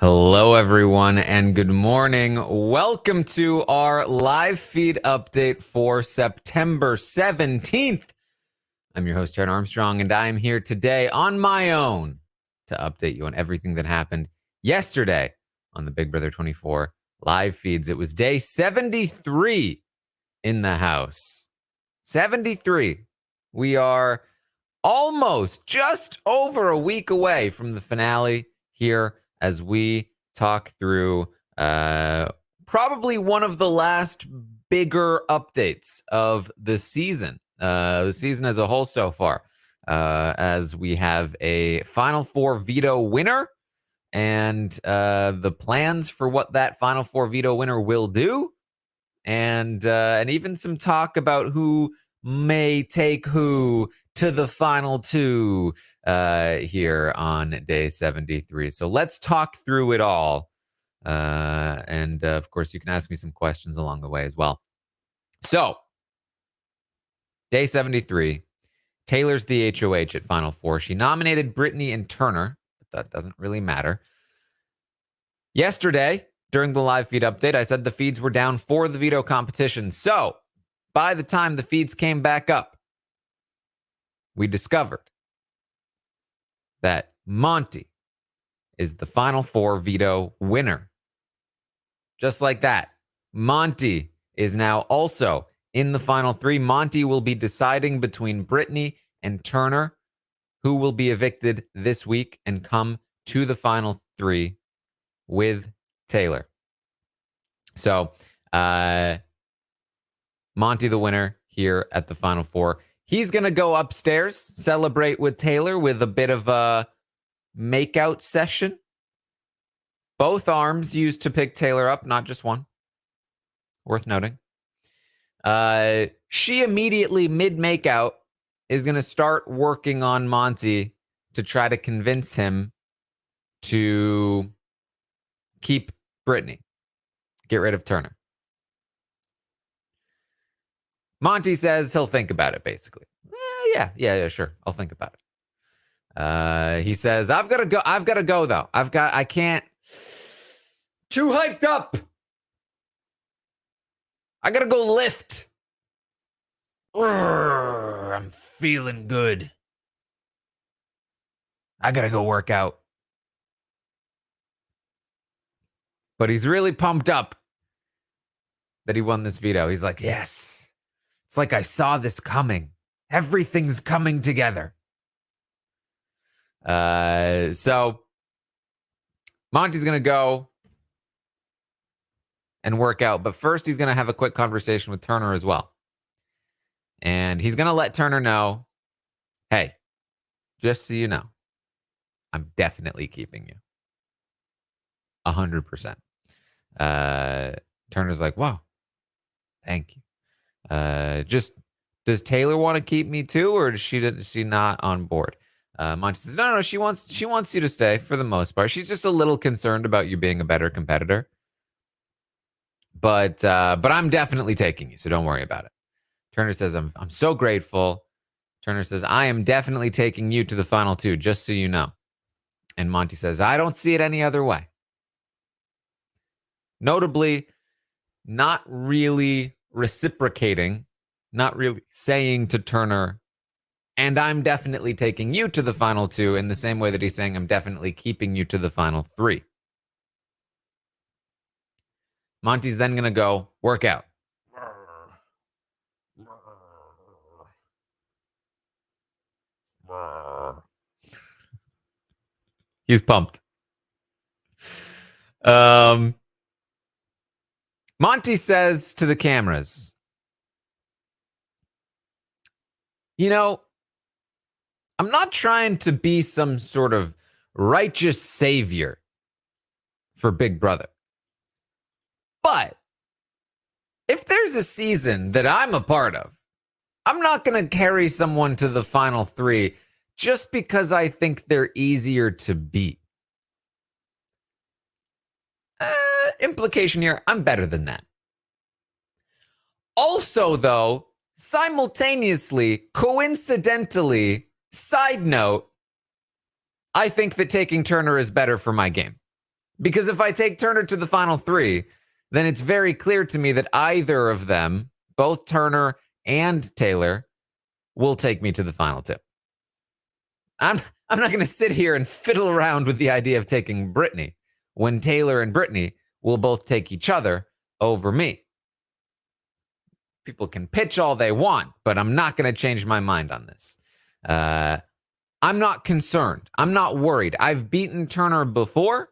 Hello, everyone, and good morning. Welcome to our live feed update for September 17th. I'm your host, Taran Armstrong, and I am here today on my own to update you on everything that happened yesterday on the Big Brother 24 live feeds. It was day 73 in the house. 73. We are almost just over a week away from the finale here as we talk through probably one of the last bigger updates of the season as a whole so far, as we have a Final Four veto winner and the plans for what that Final Four veto winner will do, and even some talk about who may take who to the final two here on day 73. So let's talk through it all. And of course, you can ask me some questions along the way as well. So, day 73, Taylor's the HOH at Final Four. She nominated Brittany and Turner, but that doesn't really matter. Yesterday, during the live feed update, I said the feeds were down for the veto competition. So, by the time the feeds came back up, we discovered that Monty is the Final Four veto winner. Just like that, Monty is now also in the final three. Monty will be deciding between Brittany and Turner, who will be evicted this week and come to the final three with Taylor. So, Monty the winner here at the Final Four. He's going to go upstairs, celebrate with Taylor with a bit of a makeout session. Both arms used to pick Taylor up, not just one. Worth noting. She immediately, mid-makeout, is going to start working on Monty to try to convince him to keep Brittany. Get rid of Turner. Monty says he'll think about it, basically. Yeah, sure. I'll think about it. He says, I've got to go, though. I can't. Too hyped up. I got to go lift. I'm feeling good. I got to go work out. But he's really pumped up that he won this veto. He's like, yes. It's like I saw this coming. Everything's coming together. So Monty's going to go and work out. But first, he's going to have a quick conversation with Turner as well. And he's going to let Turner know, hey, just so you know, I'm definitely keeping you. 100%. Turner's like, wow, thank you. Does Taylor want to keep me too, or is she not on board? Monty says, no, she wants you to stay for the most part. She's just a little concerned about you being a better competitor. But I'm definitely taking you, so don't worry about it. Turner says, I'm so grateful. Turner says, I am definitely taking you to the final two, just so you know. And Monty says, I don't see it any other way. Notably, not really reciprocating, not really saying to Turner, and I'm definitely taking you to the final two in the same way that he's saying, I'm definitely keeping you to the final three. Monty's then going to go work out. He's pumped. Monty says to the cameras, you know, I'm not trying to be some sort of righteous savior for Big Brother. But if there's a season that I'm a part of, I'm not going to carry someone to the final three just because I think they're easier to beat. Implication here, I'm better than that. Also, though, simultaneously, coincidentally, side note, I think that taking Turner is better for my game. Because if I take Turner to the final three, then it's very clear to me that either of them, both Turner and Taylor, will take me to the final two. I'm not going to sit here and fiddle around with the idea of taking Brittany when Taylor and Brittany will both take each other over me. People can pitch all they want, but I'm not going to change my mind on this. I'm not concerned. I'm not worried. I've beaten Turner before.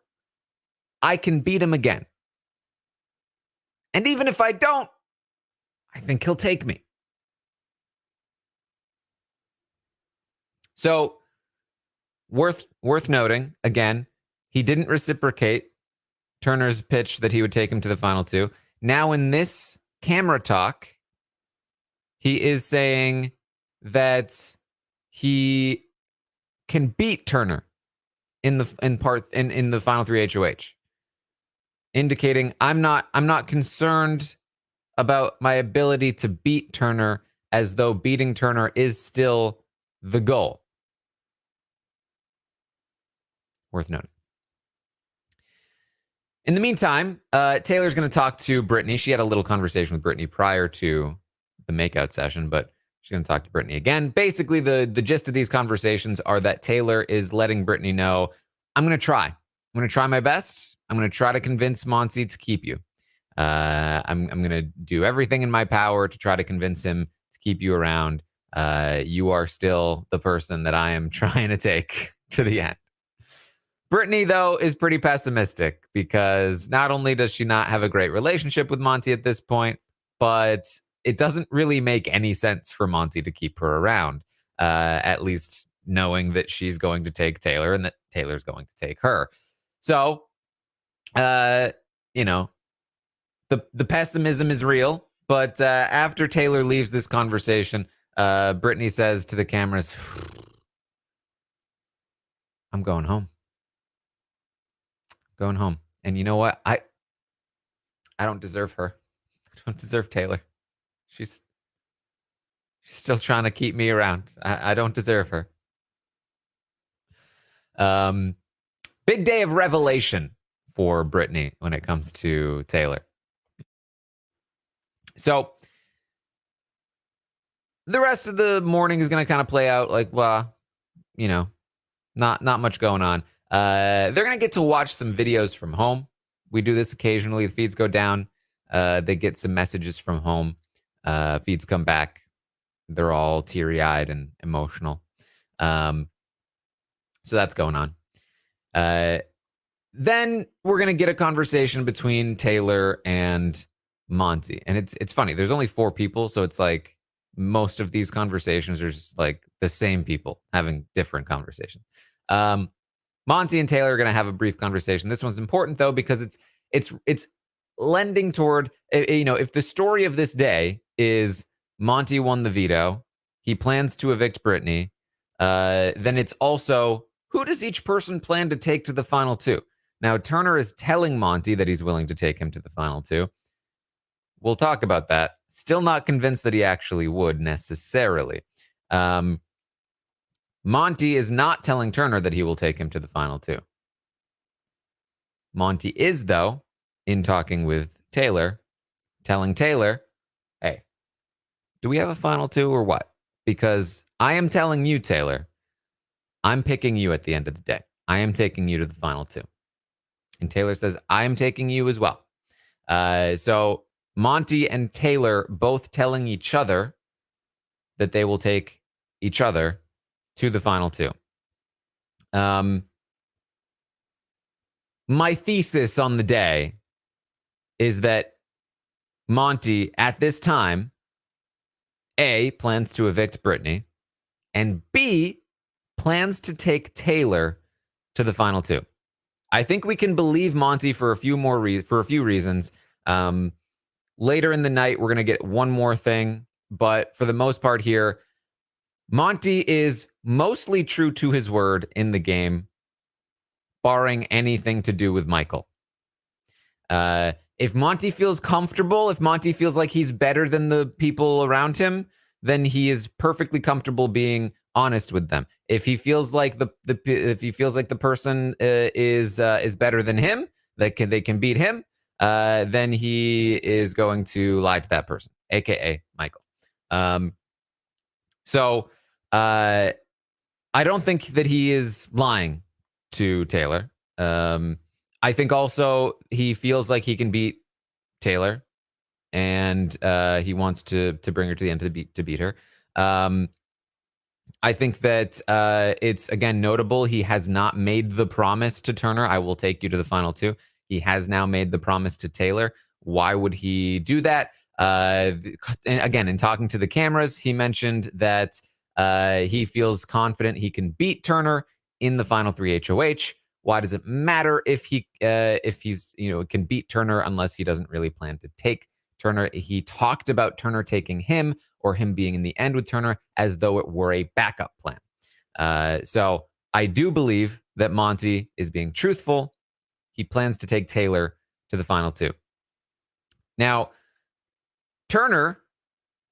I can beat him again. And even if I don't, I think he'll take me. So, worth noting, again, he didn't reciprocate Turner's pitch that he would take him to the final two. Now in this camera talk, he is saying that he can beat Turner in the final three HOH, indicating I'm not concerned about my ability to beat Turner, as though beating Turner is still the goal. Worth noting. In the meantime, Taylor's going to talk to Brittany. She had a little conversation with Brittany prior to the makeout session, but she's going to talk to Brittany again. Basically, the gist of these conversations are that Taylor is letting Brittany know, I'm going to try. I'm going to try my best. I'm going to try to convince Monty to keep you. I'm going to do everything in my power to try to convince him to keep you around. You are still the person that I am trying to take to the end. Brittany, though, is pretty pessimistic because not only does she not have a great relationship with Monty at this point, but it doesn't really make any sense for Monty to keep her around, at least knowing that she's going to take Taylor and that Taylor's going to take her. So, the pessimism is real, but after Taylor leaves this conversation, Brittany says to the cameras, I'm going home. Going home. And you know what? I don't deserve her. I don't deserve Taylor. She's still trying to keep me around. I don't deserve her. Big day of revelation for Brittany when it comes to Taylor. So the rest of the morning is going to kind of play out like, well, not much going on. They're going to get to watch some videos from home. We do this occasionally. The feeds go down. They get some messages from home. Feeds come back. They're all teary-eyed and emotional. So that's going on. Then we're going to get a conversation between Taylor and Monty. And it's funny. There's only 4 people, so it's like most of these conversations are just like the same people having different conversations. Monty and Taylor are going to have a brief conversation. This one's important, though, because it's lending toward, if the story of this day is Monty won the veto, he plans to evict Brittany, then it's also, who does each person plan to take to the final two? Now, Turner is telling Monty that he's willing to take him to the final two. We'll talk about that. Still not convinced that he actually would necessarily. Monty is not telling Turner that he will take him to the final two. Monty is, though, in talking with Taylor, telling Taylor, hey, do we have a final two or what? Because I am telling you, Taylor, I'm picking you at the end of the day. I am taking you to the final two. And Taylor says, I am taking you as well. So Monty and Taylor both telling each other that they will take each other to the final two. My thesis on the day is that Monty, at this time, A, plans to evict Brittany, and B, plans to take Taylor to the final two. I think we can believe Monty for a few reasons. Later in the night, we're going to get one more thing, but for the most part here, Monty is mostly true to his word in the game, barring anything to do with Michael. If Monty feels comfortable, if Monty feels like he's better than the people around him, then he is perfectly comfortable being honest with them. If he feels like the person is better than him, that they can beat him, then he is going to lie to that person, aka Michael. So I don't think that he is lying to Taylor. I think also he feels like he can beat Taylor, and he wants to bring her to the end to beat her. I think that it's, again, notable he has not made the promise to Turner, I will take you to the final two. He has now made the promise to Taylor. Why would he do that? And again, in talking to the cameras, he mentioned that he feels confident he can beat Turner in the final three HOH. Why does it matter if he's can beat Turner unless he doesn't really plan to take Turner? He talked about Turner taking him, or him being in the end with Turner, as though it were a backup plan. So I do believe that Monty is being truthful. He plans to take Taylor to the final two. Now, Turner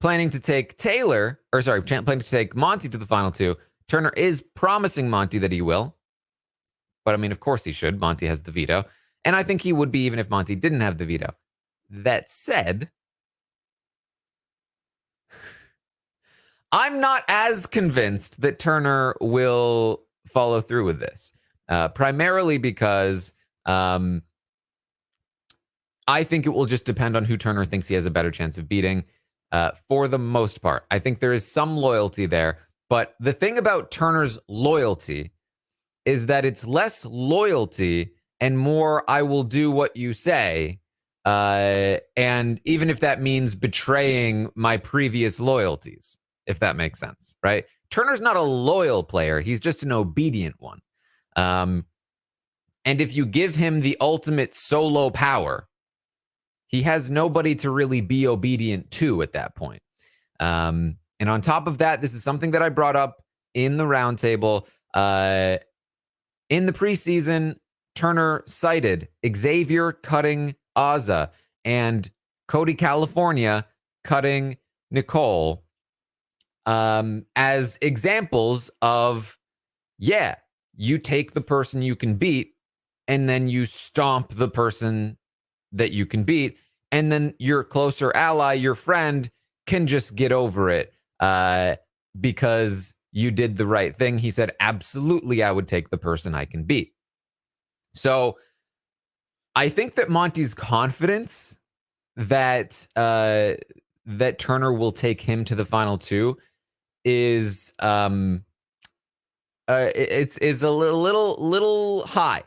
planning to take planning to take Monty to the final two. Turner is promising Monty that he will. But I mean, of course he should. Monty has the veto. And I think he would be even if Monty didn't have the veto. That said, I'm not as convinced that Turner will follow through with this, primarily because I think it will just depend on who Turner thinks he has a better chance of beating. For the most part, I think there is some loyalty there. But the thing about Turner's loyalty is that it's less loyalty and more, I will do what you say. And even if that means betraying my previous loyalties, if that makes sense, right? Turner's not a loyal player. He's just an obedient one. And if you give him the ultimate solo power, he has nobody to really be obedient to at that point. And on top of that, this is something that I brought up in the roundtable. In the preseason, Turner cited Xavier cutting Azza and Cody California cutting Nicole as examples of, yeah, you take the person you can beat and then you stomp the person that you can beat, and then your closer ally, your friend, can just get over it because you did the right thing. He said, absolutely, I would take the person I can beat. So I think that Monty's confidence that that Turner will take him to the final two is it's a little high,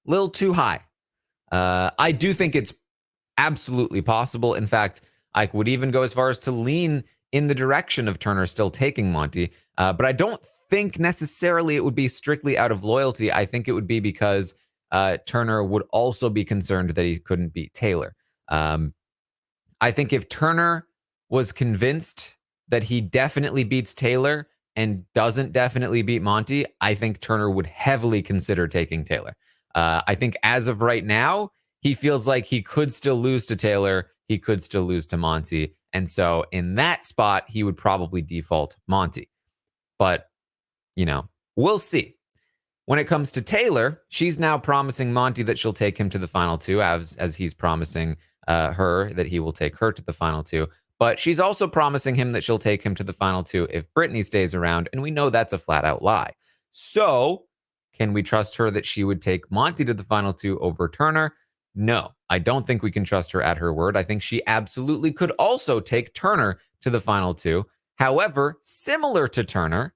little too high. I do think it's absolutely possible. In fact, I would even go as far as to lean in the direction of Turner still taking Monty. But I don't think necessarily it would be strictly out of loyalty. I think it would be because Turner would also be concerned that he couldn't beat Taylor. I think if Turner was convinced that he definitely beats Taylor and doesn't definitely beat Monty, I think Turner would heavily consider taking Taylor. I think as of right now, he feels like he could still lose to Taylor. He could still lose to Monty. And so in that spot, he would probably default Monty. But, we'll see. When it comes to Taylor, she's now promising Monty that she'll take him to the final two, as he's promising her that he will take her to the final two. But she's also promising him that she'll take him to the final two if Brittany stays around. And we know that's a flat out lie. So can we trust her that she would take Monty to the final two over Turner? No, I don't think we can trust her at her word. I think she absolutely could also take Turner to the final two. However, similar to Turner,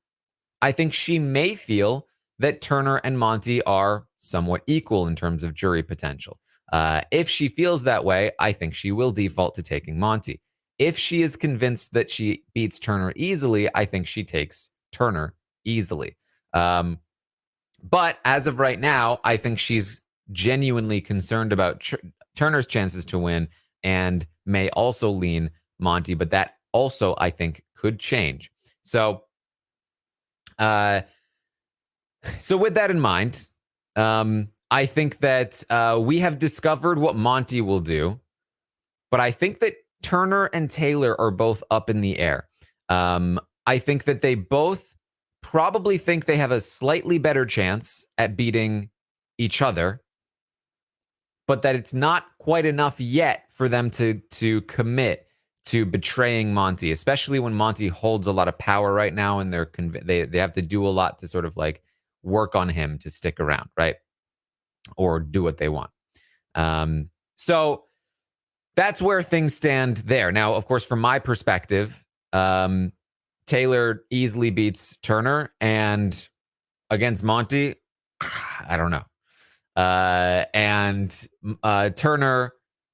I think she may feel that Turner and Monty are somewhat equal in terms of jury potential. If she feels that way, I think she will default to taking Monty. If she is convinced that she beats Turner easily, I think she takes Turner easily. But as of right now, I think she's genuinely concerned about Turner's chances to win and may also lean Monty, but that also, I think, could change. So with that in mind, I think that we have discovered what Monty will do, but I think that Turner and Taylor are both up in the air. I think that they both probably think they have a slightly better chance at beating each other. but that it's not quite enough yet for them to commit to betraying Monty, especially when Monty holds a lot of power right now, and they have to do a lot to sort of like work on him to stick around, right? Or do what they want. So that's where things stand there. Now, of course, from my perspective, Taylor easily beats Turner, and against Monty, I don't know. And Turner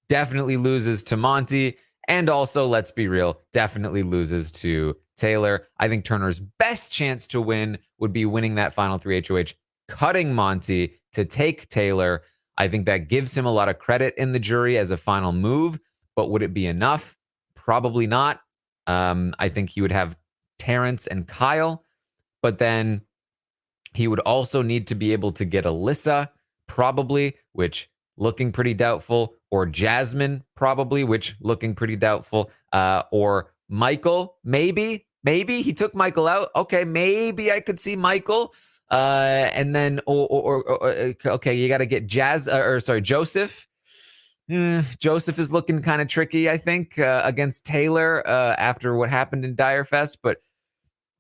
definitely loses to Monty, and also, let's be real, definitely loses to Taylor. I think Turner's best chance to win would be winning that final 3 HOH, cutting Monty to take Taylor. I think that gives him a lot of credit in the jury as a final move, but would it be enough? Probably not. I think he would have Terrence and Kyle, but then he would also need to be able to get Alyssa, probably, which looking pretty doubtful, or Jasmine, probably, which looking pretty doubtful, or Michael, maybe he took Michael out. Okay, maybe I could see Michael. And then, okay, you got to get Joseph. Joseph is looking kind of tricky, I think, against Taylor after what happened in Dire Fest, but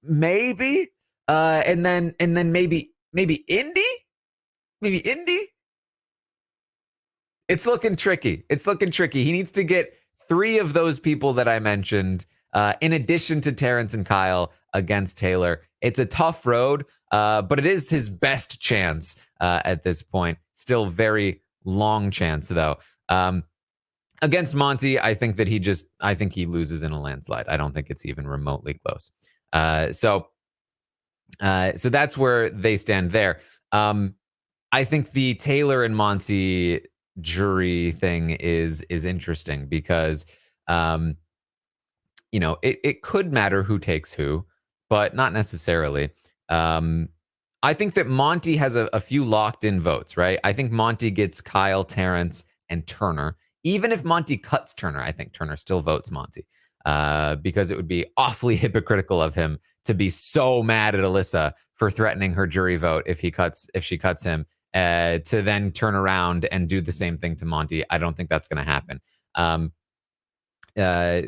maybe, and then maybe Indy. It's looking tricky. He needs to get 3 of those people that I mentioned, in addition to Terrence and Kyle, against Taylor. It's a tough road, but it is his best chance at this point. Still very long chance, though. Against Monty, I think he loses in a landslide. I don't think it's even remotely close. So that's where they stand there. I think the Taylor and Monty jury thing is interesting because, it could matter who takes who, but not necessarily. I think that Monty has a few locked in votes, right? I think Monty gets Kyle, Terrence, and Turner. Even if Monty cuts Turner, I think Turner still votes Monty, because it would be awfully hypocritical of him to be so mad at Alyssa for threatening her jury vote if she cuts him, to then turn around and do the same thing to Monty. I don't think that's going to happen.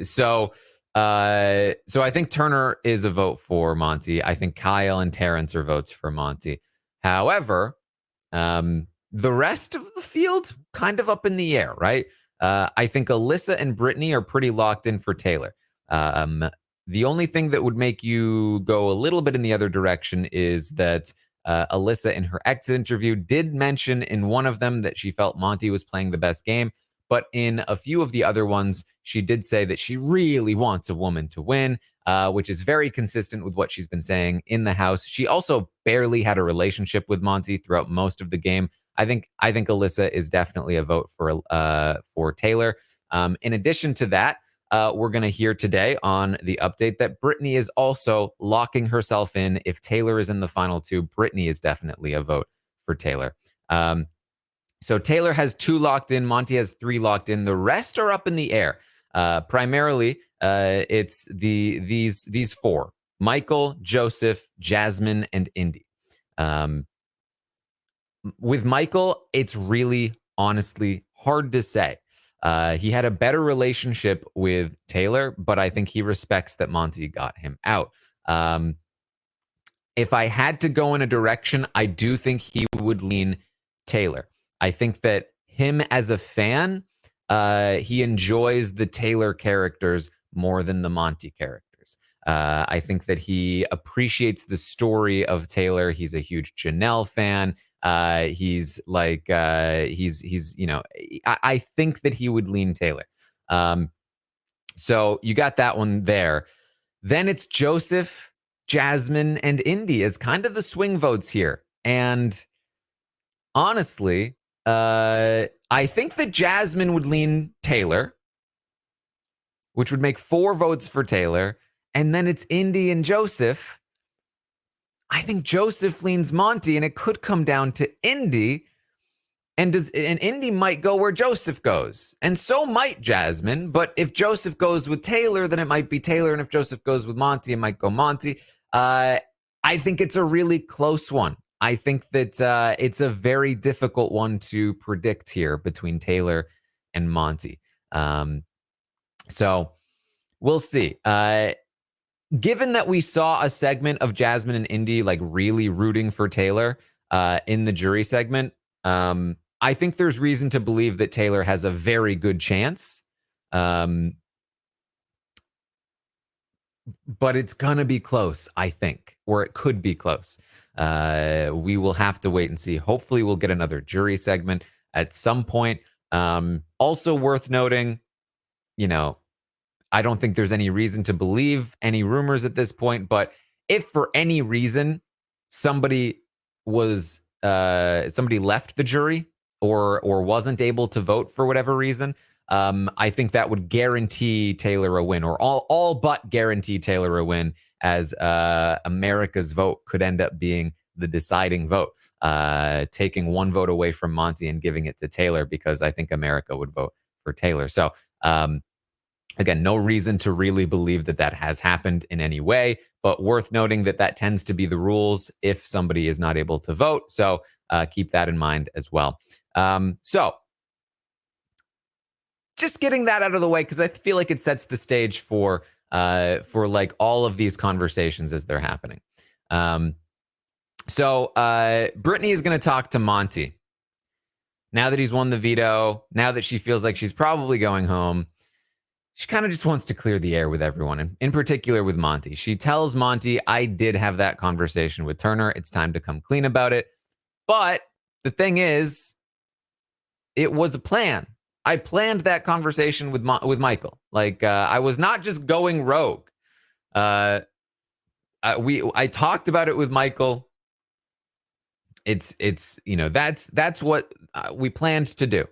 So I think Turner is a vote for Monty. I think Kyle and Terrence are votes for Monty. However, the rest of the field kind of up in the air, right? I think Alyssa and Brittany are pretty locked in for Taylor. The only thing that would make you go a little bit in the other direction is that Alyssa, in her exit interview, did mention in one of them that she felt Monty was playing the best game. But in a few of the other ones, she did say that she really wants a woman to win, which is very consistent with what she's been saying in the house. She also barely had a relationship with Monty throughout most of the game. I think Alyssa is definitely a vote for Taylor. In addition to that, we're going to hear today on the update that Brittany is also locking herself in. If Taylor is in the final 2, Brittany is definitely a vote for Taylor. So Taylor has 2 locked in. Monty has 3 locked in. The rest are up in the air. Primarily, it's these 4: Michael, Joseph, Jasmine, and Indy. With Michael, it's really, honestly, hard to say. He had a better relationship with Taylor, but I think he respects that Monty got him out. If I had to go in a direction, I do think he would lean Taylor. I think that him as a fan, he enjoys the Taylor characters more than the Monty characters. I think that he appreciates the story of Taylor. He's a huge Janelle fan. He's like, I think that he would lean Taylor. So you got that one there. Then it's Joseph, Jasmine, and Indy as kind of the swing votes here. And honestly, I think that Jasmine would lean Taylor, which would make 4 votes for Taylor. And then it's Indy and Joseph. I think Joseph leans Monty, and it could come down to Indy. And Indy might go where Joseph goes. And so might Jasmine. But if Joseph goes with Taylor, then it might be Taylor. And if Joseph goes with Monty, it might go Monty. I think it's a really close one. I think that it's a very difficult one to predict here between Taylor and Monty. So we'll see. Given that we saw a segment of Jasmine and Indy like really rooting for Taylor in the jury segment, I think there's reason to believe that Taylor has a very good chance. But it's going to be close, I think, or it could be close. We will have to wait and see. Hopefully, we'll get another jury segment at some point. Also worth noting, I don't think there's any reason to believe any rumors at this point, but if for any reason somebody left the jury or wasn't able to vote for whatever reason, I think that would guarantee Taylor a win, or all but guarantee Taylor a win, as America's vote could end up being the deciding vote, taking one vote away from Monty and giving it to Taylor, because I think America would vote for Taylor. So again, no reason to really believe that has happened in any way, but worth noting that tends to be the rules if somebody is not able to vote. So keep that in mind as well. So just getting that out of the way, because I feel like it sets the stage for like all of these conversations as they're happening. So Brittany is going to talk to Monty now that he's won the veto. Now that she feels like she's probably going home, she kind of just wants to clear the air with everyone, and in particular with Monty. She tells Monty, I did have that conversation with Turner. It's time to come clean about it. But the thing is, it was a plan. I planned that conversation with Michael. Like, I was not just going rogue. I talked about it with Michael. It's that's what we planned to do.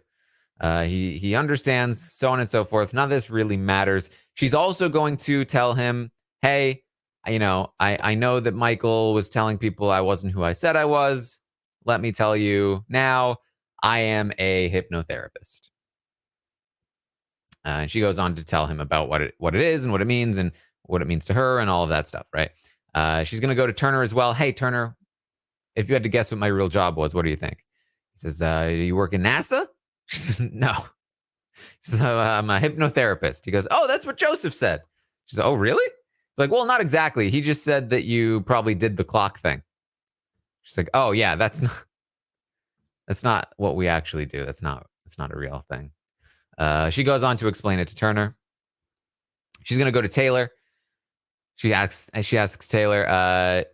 He understands, so on and so forth. None of this really matters. She's also going to tell him, hey, I know that Michael was telling people I wasn't who I said I was. Let me tell you now, I am a hypnotherapist. And she goes on to tell him about what it is and what it means to her and all of that stuff, right? She's going to go to Turner as well. Hey, Turner, if you had to guess what my real job was, what do you think? He says, you work in NASA? She says, no. She says, I'm a hypnotherapist. He goes, oh, that's what Joseph said. She says, oh, really? It's like, well, not exactly. He just said that you probably did the clock thing. She's like, oh, yeah, that's not what we actually do. That's not a real thing. She goes on to explain it to Turner. She's going to go to Taylor. She asks Taylor,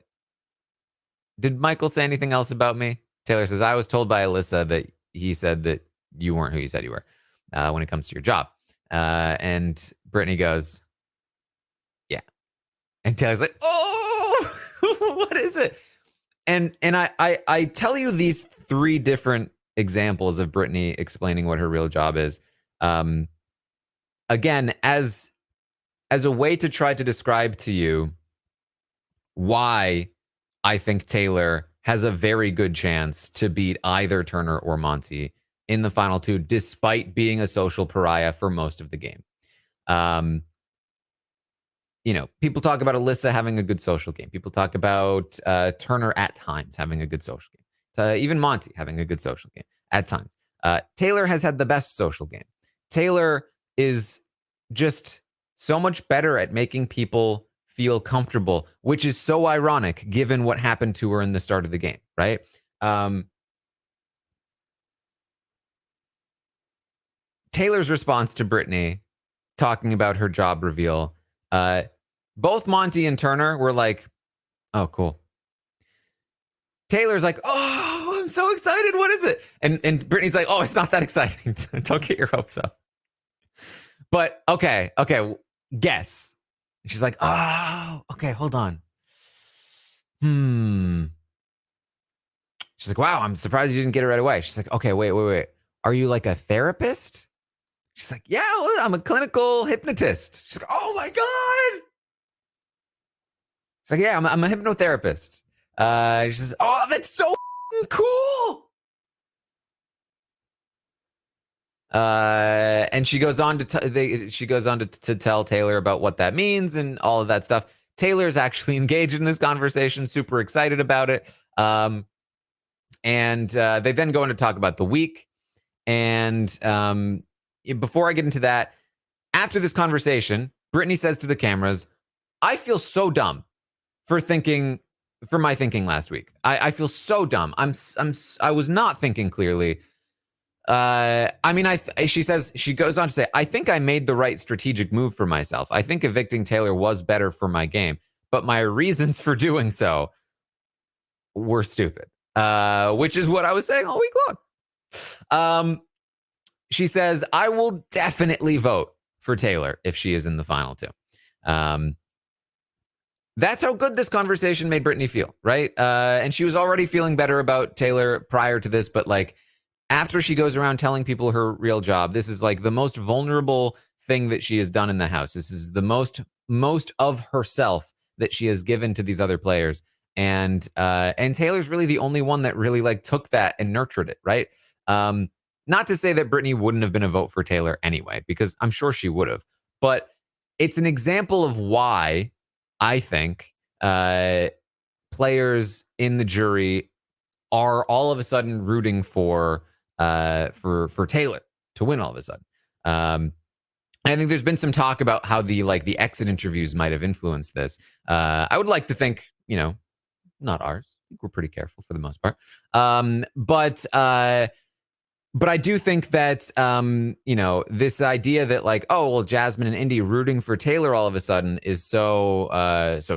did Michael say anything else about me? Taylor says, I was told by Alyssa that he said that you weren't who you said you were when it comes to your job. And Brittany goes, yeah. And Taylor's like, oh, what is it? And I tell you these three different examples of Brittany explaining what her real job is. Again, as a way to try to describe to you why I think Taylor has a very good chance to beat either Turner or Monty in the final two, despite being a social pariah for most of the game. People talk about Alyssa having a good social game. People talk about Turner at times having a good social game. Even Monty having a good social game at times. Taylor has had the best social game. Taylor is just so much better at making people feel comfortable, which is so ironic given what happened to her in the start of the game, right? Taylor's response to Brittany talking about her job reveal, both Monty and Turner were like, oh, cool. Taylor's like, oh, I'm so excited. What is it? And Brittany's like, oh, it's not that exciting. Don't get your hopes up. But okay, guess. She's like, oh, okay, hold on. She's like, wow, I'm surprised you didn't get it right away. She's like, okay, wait. Are you like a therapist? She's like, yeah, well, I'm a clinical hypnotist. She's like, oh my God. She's like, yeah, I'm a hypnotherapist. She says, oh, that's so cool. And she goes on to tell Taylor about what that means and all of that stuff. Taylor's actually engaged in this conversation, super excited about it. And they then go on to talk about the week. And before I get into that, after this conversation, Brittany says to the cameras, I feel so dumb for my thinking last week. I feel so dumb. I was not thinking clearly. She says, she goes on to say, I think I made the right strategic move for myself. I think evicting Taylor was better for my game, but my reasons for doing so were stupid, which is what I was saying all week long. She says, I will definitely vote for Taylor if she is in the final two. That's how good this conversation made Brittany feel, right? And she was already feeling better about Taylor prior to this, but like after she goes around telling people her real job, this is like the most vulnerable thing that she has done in the house. This is the most of herself that she has given to these other players. And Taylor's really the only one that really like took that and nurtured it, right? Not to say that Brittany wouldn't have been a vote for Taylor anyway, because I'm sure she would have. But it's an example of why I think players in the jury are all of a sudden rooting for Taylor to win all of a sudden. And I think there's been some talk about how the exit interviews might have influenced this. I would like to think, not ours. I think we're pretty careful for the most part. But I do think that, this idea that like, oh, well, Jasmine and Indy rooting for Taylor all of a sudden is so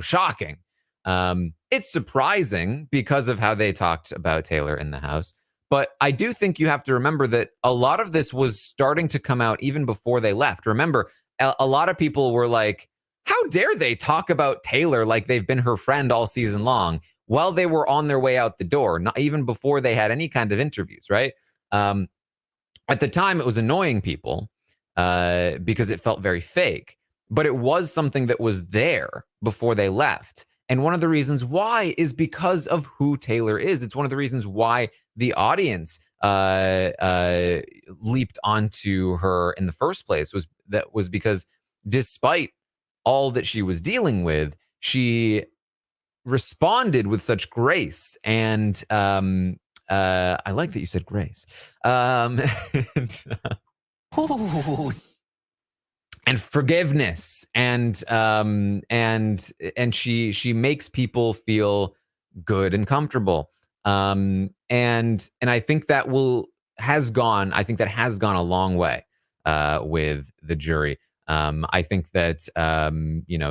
shocking. It's surprising because of how they talked about Taylor in the house. But I do think you have to remember that a lot of this was starting to come out even before they left. Remember, a lot of people were like, how dare they talk about Taylor like they've been her friend all season long while they were on their way out the door, not even before they had any kind of interviews, right? At the time, it was annoying people because it felt very fake, but it was something that was there before they left. And one of the reasons why is because of who Taylor is. It's one of the reasons why the audience leaped onto her in the first place was because despite all that she was dealing with, she responded with such grace and I like that you said grace. And forgiveness and she makes people feel good and comfortable. And I think that has gone a long way with the jury. I think that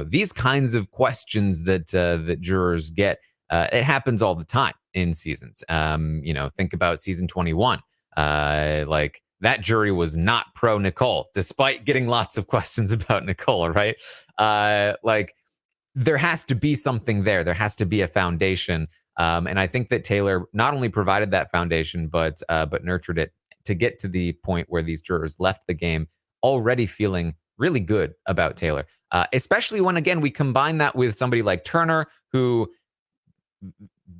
these kinds of questions that jurors get, it happens all the time in seasons. Think about season 21. Like that jury was not pro Nicole, despite getting lots of questions about Nicole, right? Like there has to be something there. There has to be a foundation. And I think that Taylor not only provided that foundation, but nurtured it to get to the point where these jurors left the game already feeling really good about Taylor. Especially when, again, we combine that with somebody like Turner, who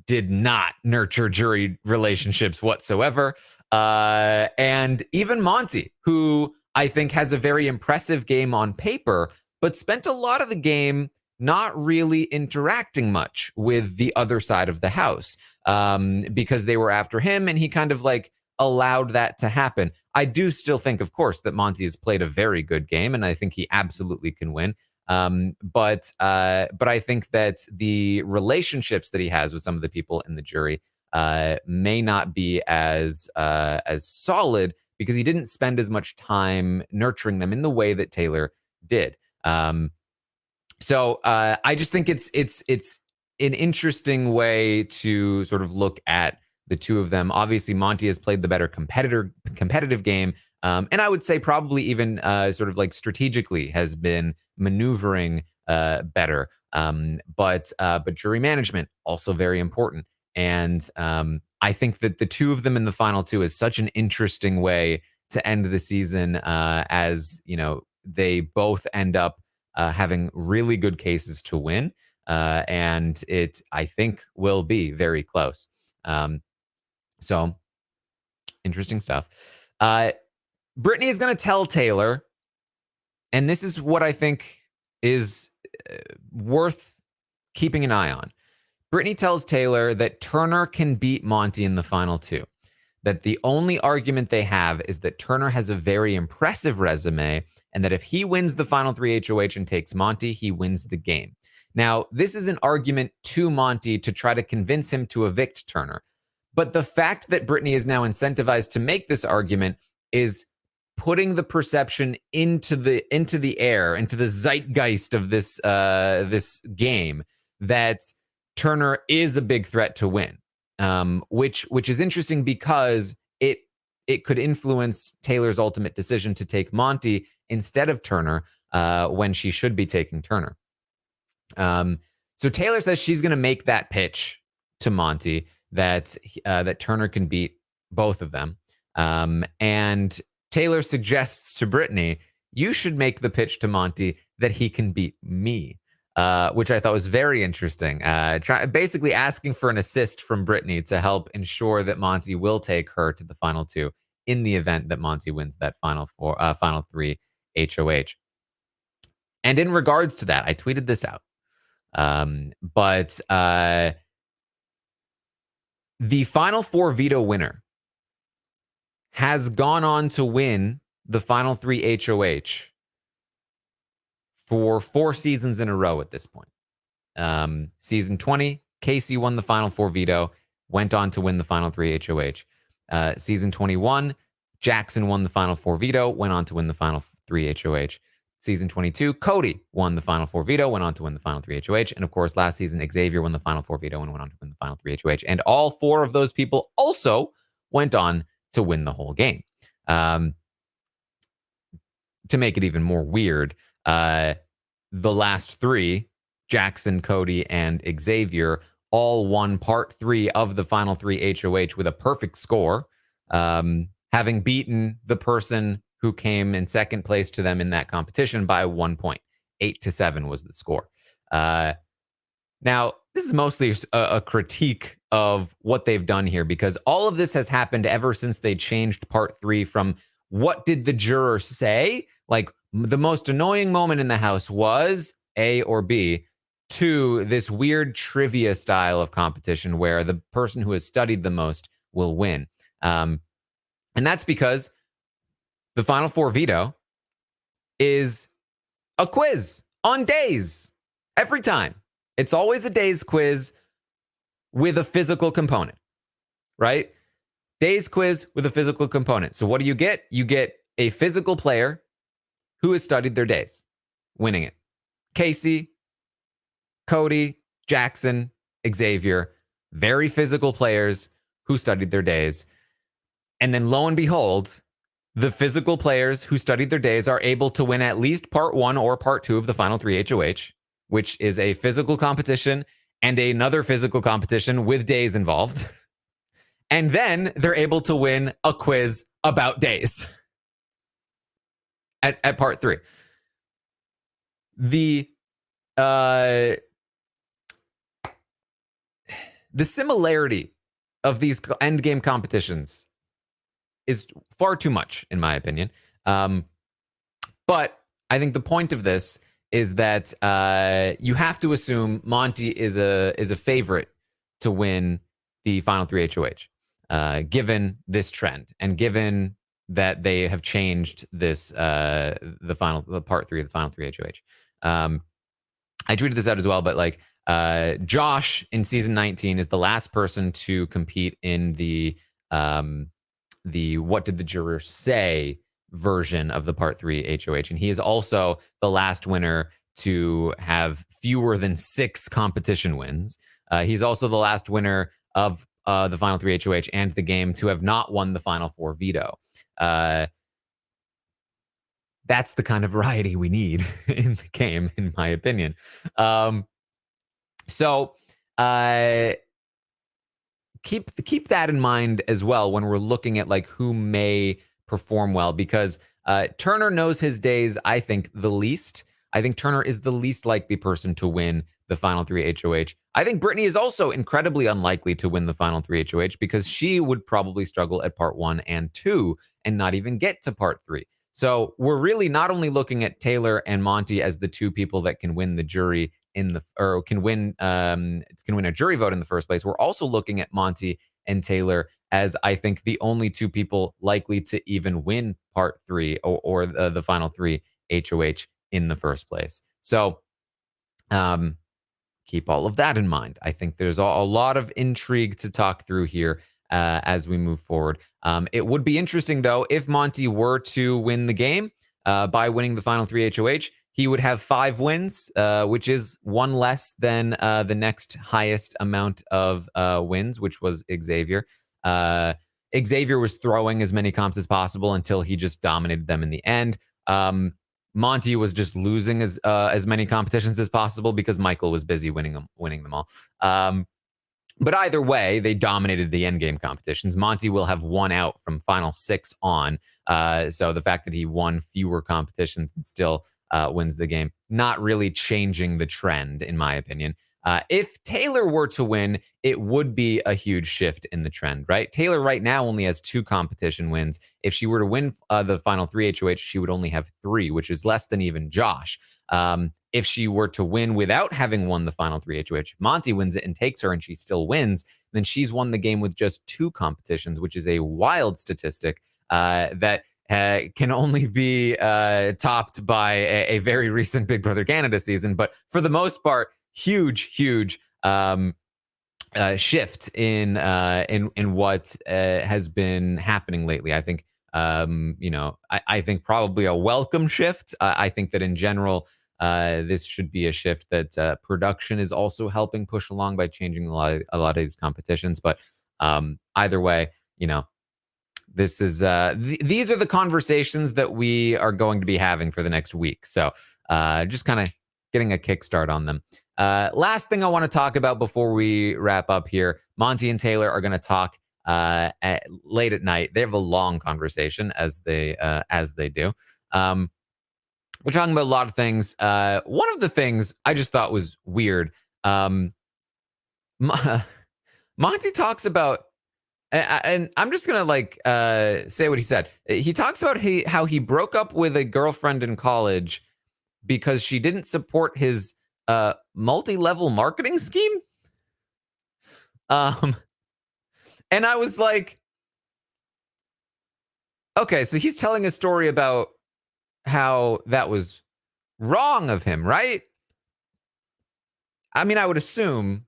did not nurture jury relationships whatsoever. And even Monty, who I think has a very impressive game on paper, but spent a lot of the game not really interacting much with the other side of the house because they were after him and he kind of like allowed that to happen. I do still think, of course, that Monty has played a very good game and I think he absolutely can win. But I think that the relationships that he has with some of the people in the jury may not be as solid because he didn't spend as much time nurturing them in the way that Taylor did. So I just think it's an interesting way to sort of look at the two of them. Obviously, Monty has played the better competitive game. And I would say probably even sort of like strategically has been maneuvering better. But jury management also very important. And I think that the two of them in the final two is such an interesting way to end the season, as they both end up having really good cases to win, and it I think will be very close. So interesting stuff. Brittany is going to tell Taylor, and this is what I think is worth keeping an eye on. Brittany tells Taylor that Turner can beat Monty in the final two. That the only argument they have is that Turner has a very impressive resume, and that if he wins the final three HOH and takes Monty, he wins the game. Now, this is an argument to Monty to try to convince him to evict Turner. But the fact that Brittany is now incentivized to make this argument is putting the perception into the air, into the zeitgeist of this game, that Turner is a big threat to win. Which is interesting because it could influence Taylor's ultimate decision to take Monty instead of Turner when she should be taking Turner. So Taylor says she's going to make that pitch to Monty that Turner can beat both of them. And Taylor suggests to Brittany, you should make the pitch to Monty that he can beat me. Which I thought was very interesting. Basically asking for an assist from Brittany to help ensure that Monty will take her to the final two in the event that Monty wins that final three HOH. And in regards to that, I tweeted this out. But the final four veto winner has gone on to win the final three HOH for 4 seasons in a row at this point. Season 20, Casey won the final four veto, went on to win the final three HOH. Season 21, Jackson won the final four veto, went on to win the final three HOH. Season 22, Cody won the final four veto, went on to win the final three HOH. And of course, last season, Xavier won the final four veto and went on to win the final three HOH. And all 4 of those people also went on to win the whole game. To make it even more weird, the last 3, Jackson, Cody, and Xavier, all won part 3 of the final 3 HOH with a perfect score, having beaten the person who came in second place to them in that competition by 1 point. 8-7 was the score. Now, this is mostly a critique of what they've done here, because all of this has happened ever since they changed part 3 from what did the juror say? Like, the most annoying moment in the house was A or B, to this weird trivia style of competition where the person who has studied the most will win. And that's because the Final Four veto is a quiz on days every time. It's always a days quiz with a physical component, right? Days quiz with a physical component. So what do you get? You get a physical player who has studied their days, winning it. Casey, Cody, Jackson, Xavier, very physical players who studied their days. And then lo and behold, the physical players who studied their days are able to win at least part 1 or part 2 of the final 3 HOH, which is a physical competition and another physical competition with days involved. And then they're able to win a quiz about days at part 3. The similarity of these end game competitions is far too much, in my opinion. But I think the point of this is that you have to assume Monty is a favorite to win the final 3 HOH, given this trend and given that they have changed this the part 3 of the final 3 HOH. I tweeted this out as well, but like Josh in season 19 is the last person to compete in the what did the juror say version of the part 3 HOH. And he is also the last winner to have fewer than 6 competition wins. He's also the last winner of the final 3 HOH and the game to have not won the final 4 veto. That's the kind of variety we need in the game, in my opinion. So keep that in mind as well when we're looking at like who may perform well, because Turner knows his days, I think, the least. I think Turner is the least likely person to win the final 3 HOH. I think Brittany is also incredibly unlikely to win the final 3 HOH because she would probably struggle at part 1 and 2 and not even get to part 3. So we're really not only looking at Taylor and Monty as the 2 people that can win the jury can win a jury vote in the first place, we're also looking at Monty and Taylor as, I think, the only two people likely to even win part 3 or the final 3 HOH in the first place. So keep all of that in mind. I think there's a lot of intrigue to talk through here as we move forward. It would be interesting, though, if Monty were to win the game by winning the final 3 HOH. He would have 5 wins, which is one less than the next highest amount of wins, which was Xavier. Xavier was throwing as many comps as possible until he just dominated them in the end. Monty was just losing as many competitions as possible because Michael was busy winning them all. But either way, they dominated the endgame competitions. Monty will have won out from final 6 on. So the fact that he won fewer competitions and still wins the game, not really changing the trend, in my opinion. If Taylor were to win, it would be a huge shift in the trend, right? Taylor right now only has 2 competition wins. If she were to win the final 3 HOH, she would only have 3, which is less than even Josh. If she were to win without having won the final 3 HOH, if Monty wins it and takes her and she still wins, then she's won the game with just 2 competitions, which is a wild statistic that can only be topped by a very recent Big Brother Canada season. But for the most part, huge shift in what has been happening lately. I think I think probably a welcome shift. I think that in general, this should be a shift that production is also helping push along by changing a lot of these competitions. But either way, this is these are the conversations that we are going to be having for the next week. So just kind of getting a kickstart on them. Last thing I want to talk about before we wrap up here, Monty and Taylor are going to talk late at night. They have a long conversation as they do. We're talking about a lot of things. One of the things I just thought was weird. Monty talks about, and I'm just gonna say what he said. He talks about how he broke up with a girlfriend in college because she didn't support his multi-level marketing scheme. And I was like, okay, so he's telling a story about how that was wrong of him, right? I mean, I would assume.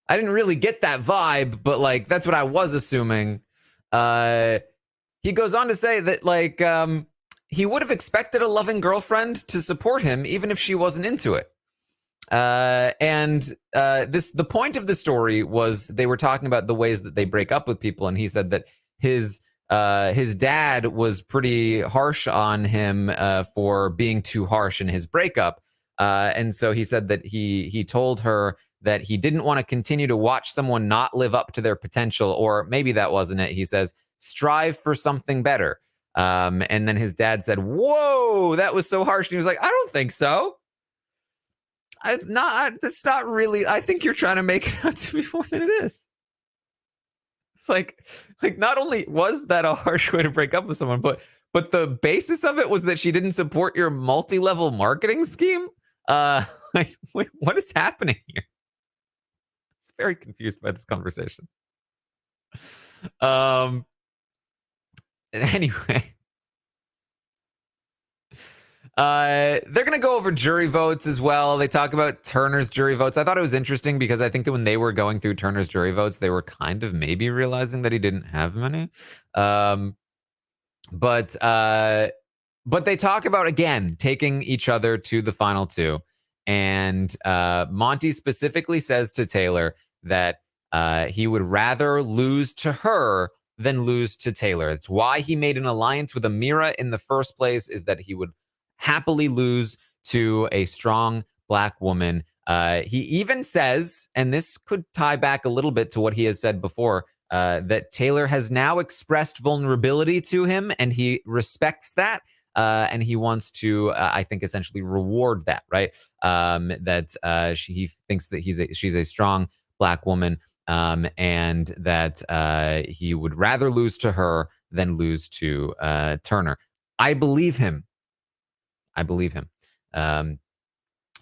I didn't really get that vibe, but that's what I was assuming. He goes on to say that he would have expected a loving girlfriend to support him even if she wasn't into it. The point of the story was they were talking about the ways that they break up with people, and he said that his dad was pretty harsh on him for being too harsh in his breakup. And so he said that he told her that he didn't want to continue to watch someone not live up to their potential, or maybe that wasn't it. He says, strive for something better. And then his dad said, whoa, that was so harsh. And he was like, I don't think so. That's not really, I think you're trying to make it out to be more than it is. It's like not only was that a harsh way to break up with someone, but the basis of it was that she didn't support your multi-level marketing scheme. Wait, what is happening here? I was very confused by this conversation. Anyway, they're going to go over jury votes as well. They talk about Turner's jury votes. I thought it was interesting because I think that when they were going through Turner's jury votes, they were kind of maybe realizing that he didn't have many. But they talk about, again, taking each other to the final 2. And Monty specifically says to Taylor that he would rather lose to her than lose to Taylor. It's why he made an alliance with Amira in the first place, is that he would happily lose to a strong Black woman. He even says, and this could tie back a little bit to what he has said before, that Taylor has now expressed vulnerability to him, and he respects that. And he wants to, I think, essentially reward that, right? He thinks that she's a strong Black woman, and that he would rather lose to her than lose to Turner. I believe him.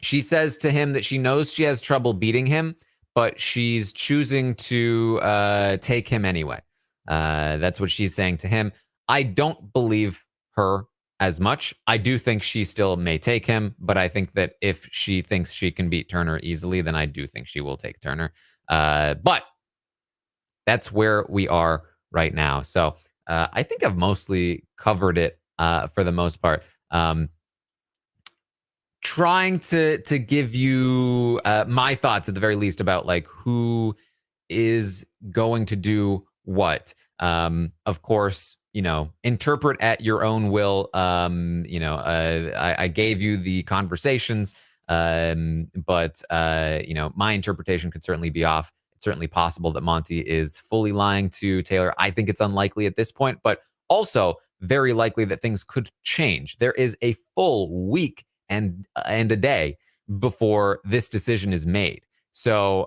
She says to him that she knows she has trouble beating him, but she's choosing to take him anyway. That's what she's saying to him. I don't believe her as much. I do think she still may take him, but I think that if she thinks she can beat Turner easily, then I do think she will take Turner. But that's where we are right now. So I think I've mostly covered it for the most part. Trying to give you my thoughts at the very least about like who is going to do what. Of course, interpret at your own will. I gave you the conversations, but my interpretation could certainly be off. It's certainly possible that Monty is fully lying to Taylor. I think it's unlikely at this point, but also very likely that things could change. There is a full week and a day before this decision is made. So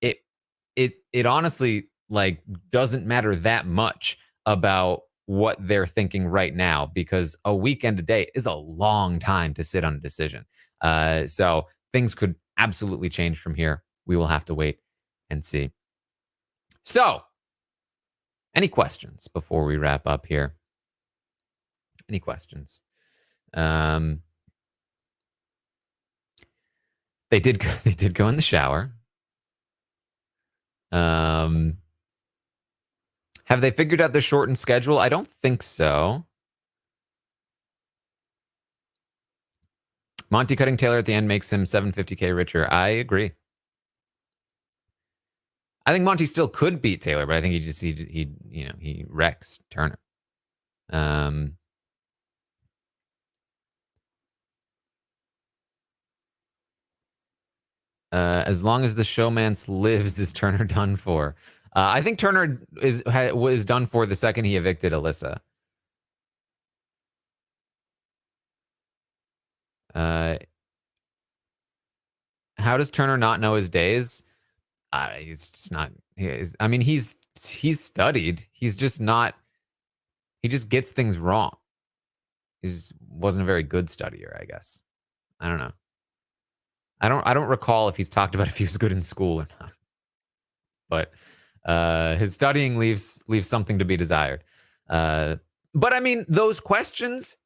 it honestly like doesn't matter that much about what they're thinking right now, because a week and a day is a long time to sit on a decision. So things could absolutely change from here. We will have to wait and see. So, any questions before we wrap up here? Any questions? They did go in the shower. Have they figured out the shortened schedule? I don't think so. Monty cutting Taylor at the end makes him $750K richer. I agree. I think Monty still could beat Taylor, but I think he wrecks Turner. As long as the showmance lives, is Turner done for? I think Turner was done for the second he evicted Alyssa. How does Turner not know his days? He's just not. He's studied. He's just not. He just gets things wrong. He just wasn't a very good studier, I guess. I don't know. I don't recall if he's talked about if he was good in school or not. But his studying leaves something to be desired. But I mean, those questions.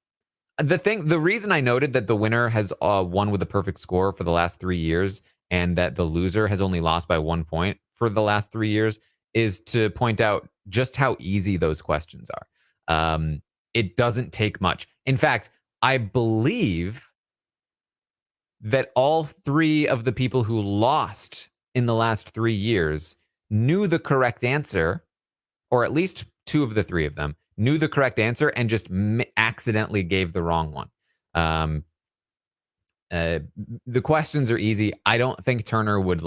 The reason I noted that the winner has won with a perfect score for the last 3 years, and that the loser has only lost by 1 point for the last 3 years, is to point out just how easy those questions are. It doesn't take much. In fact, I believe that all 3 of the people who lost in the last 3 years knew the correct answer, or at least 2 of the 3 of them knew the correct answer and just accidentally gave the wrong one. The questions are easy. I don't think Turner would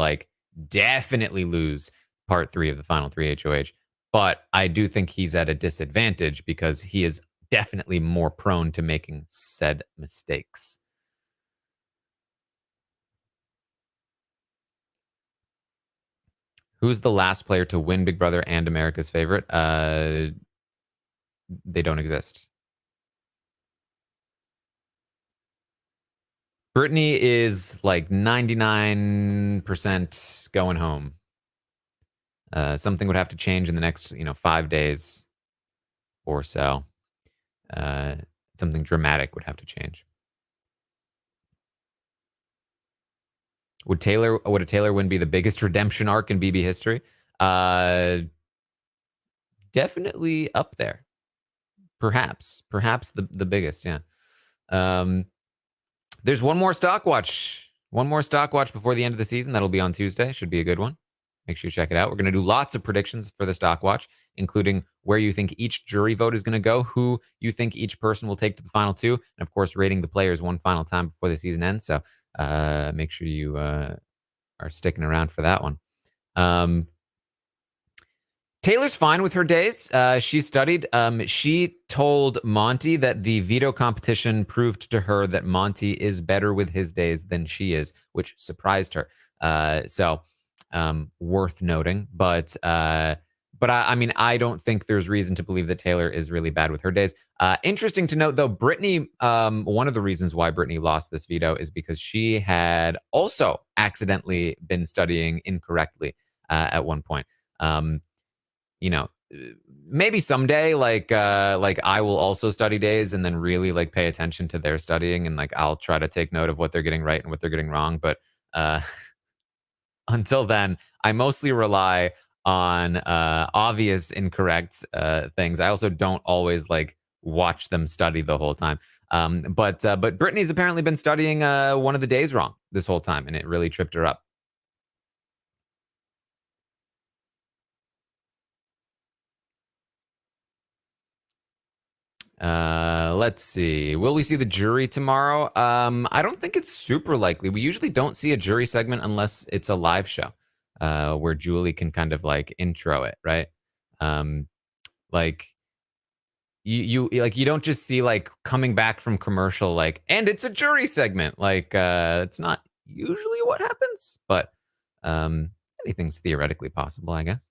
definitely lose part 3 of the final 3 HOH, but I do think he's at a disadvantage because he is definitely more prone to making said mistakes. Who's the last player to win Big Brother and America's Favorite? They don't exist. Brittany is 99% going home. Something would have to change in the next 5 days or so. Something dramatic would have to change. Would a Taylor win be the biggest redemption arc in BB history? Definitely up there. Perhaps the biggest. Yeah. There's one more stock watch before the end of the season. That'll be on Tuesday. Should be a good one. Make sure you check it out. We're going to do lots of predictions for the stock watch, including where you think each jury vote is going to go, who you think each person will take to the final 2, and of course, rating the players one final time before the season ends. So make sure you are sticking around for that one. Taylor's fine with her days. She studied. She told Monty that the veto competition proved to her that Monty is better with his days than she is, which surprised her. So worth noting. But but I mean, I don't think there's reason to believe that Taylor is really bad with her days. Interesting to note, though, Brittany, one of the reasons why Brittany lost this veto is because she had also accidentally been studying incorrectly at one point. Um, you know, maybe someday, like I will also study days and then really like pay attention to their studying, and like I'll try to take note of what they're getting right and what they're getting wrong. But uh, until then, I mostly rely on obvious incorrect things. I also don't always like watch them study the whole time. But Brittany's apparently been studying one of the days wrong this whole time, and it really tripped her up. Let's see. Will we see the jury tomorrow? I don't think it's super likely. We usually don't see a jury segment unless it's a live show, where Julie can kind of like intro it, right? Um, like you don't just see like coming back from commercial like, and it's a jury segment. Like, it's not usually what happens, but um, anything's theoretically possible, I guess.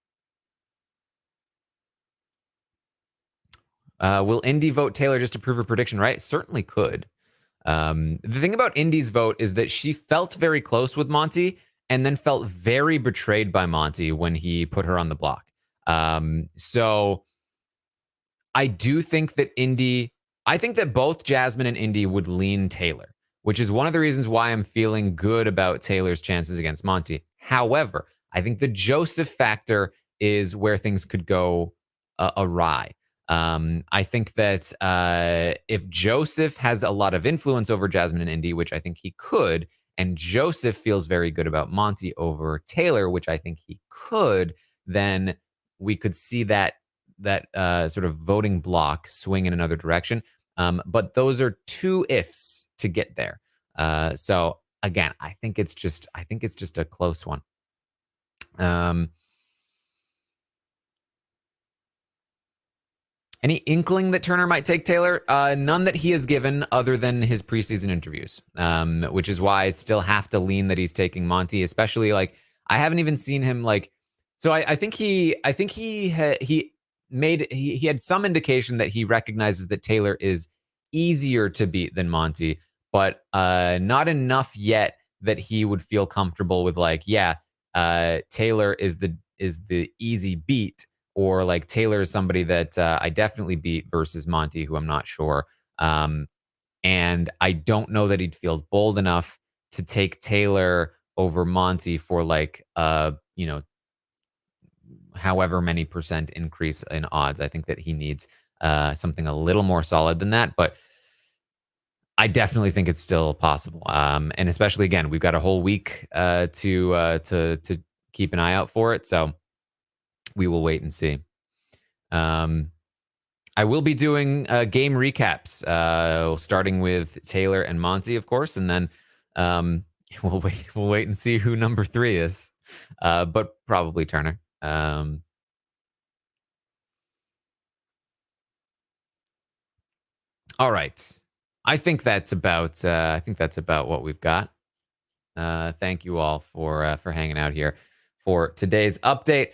Will Indy vote Taylor just to prove her prediction right? Certainly could. The thing about Indy's vote is that she felt very close with Monty and then felt very betrayed by Monty when he put her on the block. So I do think that I think that both Jasmine and Indy would lean Taylor, which is one of the reasons why I'm feeling good about Taylor's chances against Monty. However, I think the Joseph factor is where things could go awry. I think that if Joseph has a lot of influence over Jasmine and Indy, which I think he could, and Joseph feels very good about Monty over Taylor, which I think he could, then we could see that sort of voting block swing in another direction. But those are two ifs to get there. So again, I think it's just a close one. Any inkling that Turner might take Taylor? None that he has given other than his preseason interviews, which is why I still have to lean that he's taking Monty, especially like I haven't even seen him like. So I think he had some indication that he recognizes that Taylor is easier to beat than Monty, but not enough yet that he would feel comfortable with like, yeah, Taylor is the easy beat, or like Taylor is somebody that I definitely beat versus Monty, who I'm not sure. And I don't know that he'd feel bold enough to take Taylor over Monty for like however many percent increase in odds. I think that he needs something a little more solid than that, but I definitely think it's still possible. And especially again, we've got a whole week to keep an eye out for it. So we will wait and see. I will be doing game recaps, starting with Taylor and Monty, of course, and then we'll wait and see who number 3 is, but probably Turner. All right, I think that's about what we've got. Thank you all for hanging out here for today's update.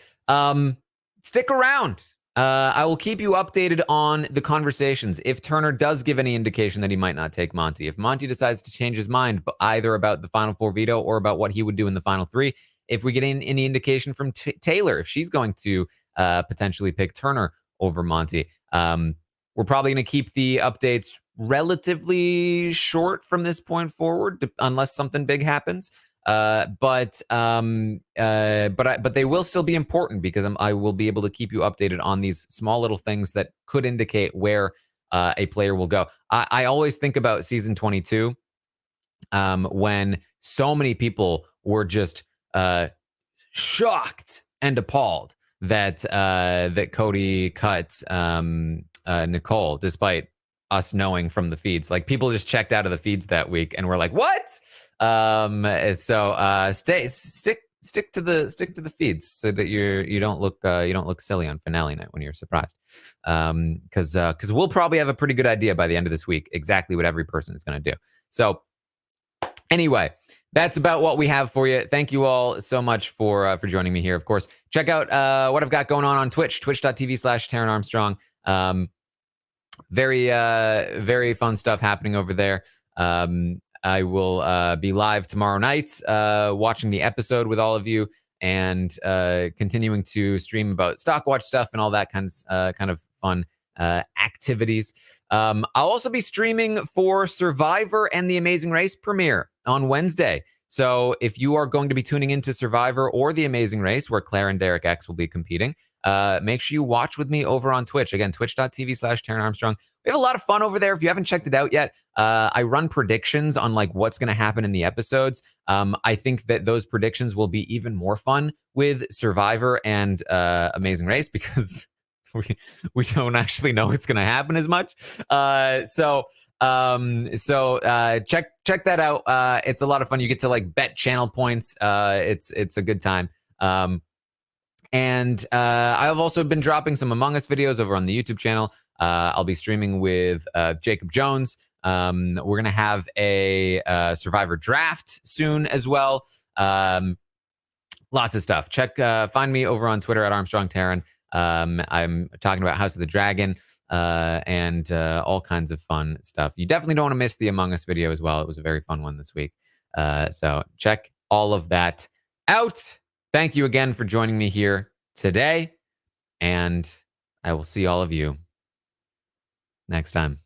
Stick around. I will keep you updated on the conversations. If Turner does give any indication that he might not take Monty, if Monty decides to change his mind, either about the Final Four veto or about what he would do in the Final Three, if we get any indication from Taylor, if she's going to potentially pick Turner over Monty, we're probably going to keep the updates relatively short from this point forward, unless something big happens. But they will still be important because I will be able to keep you updated on these small little things that could indicate where a player will go. I always think about season 22 when so many people were just shocked and appalled that Cody cut Nicole, despite us knowing from the feeds. Like people just checked out of the feeds that week and we're like, what? So stick to the feeds so that you don't look silly on finale night when you're surprised. Because we'll probably have a pretty good idea by the end of this week exactly what every person is going to do. So anyway, That's about what we have for you. Thank you all so much for joining me here. Of course, check out what I've got going on Twitch, twitch.tv/Taran Armstrong. Very fun stuff happening over there. I will be live tomorrow night watching the episode with all of you and continuing to stream about Stockwatch stuff and all that kind of fun activities. I'll also be streaming for Survivor and the Amazing Race premiere on Wednesday. So if you are going to be tuning into Survivor or the Amazing Race, where Claire and Derek X will be competing, make sure you watch with me over on Twitch. Again, twitch.tv/Taran Armstrong. We have a lot of fun over there. If you haven't checked it out yet, I run predictions on like what's going to happen in the episodes. I think that those predictions will be even more fun with Survivor and Amazing Race because we don't actually know what's going to happen as much. So check that out. It's a lot of fun. You get to like bet channel points. It's a good time. And I've also been dropping some Among Us videos over on the YouTube channel. I'll be streaming with Jacob Jones. We're going to have a Survivor draft soon as well. Lots of stuff. Find me over on Twitter at Armstrong Taran. I'm talking about House of the Dragon and all kinds of fun stuff. You definitely don't want to miss the Among Us video as well. It was a very fun one this week. So check all of that out. Thank you again for joining me here today, and I will see all of you next time.